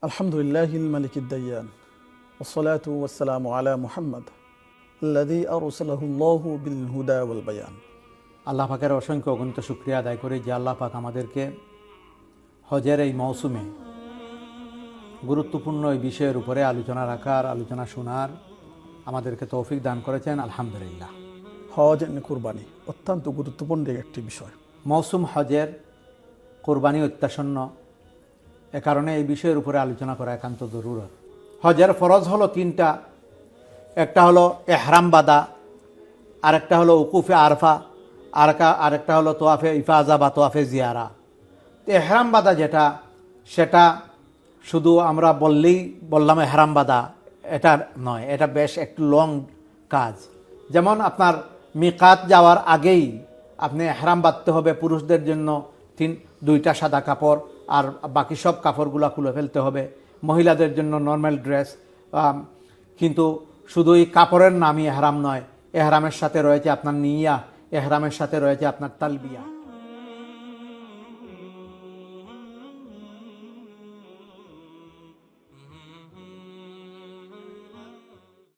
আলহামদুলিল্লাহিল মালিকিদ দায়্যান ওয়াসসালাতু ওয়াসসালামু আলা মুহাম্মদ আল্লাযী আরসালাহুল্লাহু বিল হুদা ওয়াল বায়ান। আল্লাহ পাকের অসংখ্য অগণিত শুকরিয়া আদায় করি যে আল্লাহ পাক আমাদেরকে হজের এই মৌসুমে গুরুত্বপূর্ণ এই বিষয়ের উপরে আলোচনা রাখার, আলোচনা শোনার আমাদেরকে তৌফিক দান করেছেন। আলহামদুলিল্লাহ। হজ কুরবানি অত্যন্ত গুরুত্বপূর্ণ একটি বিষয়। মৌসুম হজের, কোরবানি অত্যাসন্ন, এ কারণে এই বিষয়ের উপরে আলোচনা করা একান্ত জরুরত। হজের ফরজ হলো তিনটা। একটা হলো এহরাম বাঁধা, আরেকটা হলো উকুফে আরফা, আরেকটা হলো তোয়াফে ইফাজা বা তোয়াফে জিয়ারা। এহরাম বাঁধা যেটা, সেটা শুধু আমরা বললাম এহরাম বাঁধা, এটা নয়, এটা বেশ একটু লং কাজ। যেমন আপনার মিকাত যাওয়ার আগেই আপনি এহরাম বাঁধতে হবে। পুরুষদের জন্য দুইটা সাদা কাপড়, আর বাকি সব কাপড়গুলো খুলে ফেলতে হবে। মহিলাদের জন্য নর্মাল ড্রেস। কিন্তু শুধু এই কাপড়ের নামই এহরাম নয়, এহরামের সাথে রয়েছে আপনার নিয়া, এহরামের সাথে রয়েছে আপনার তালবিয়া।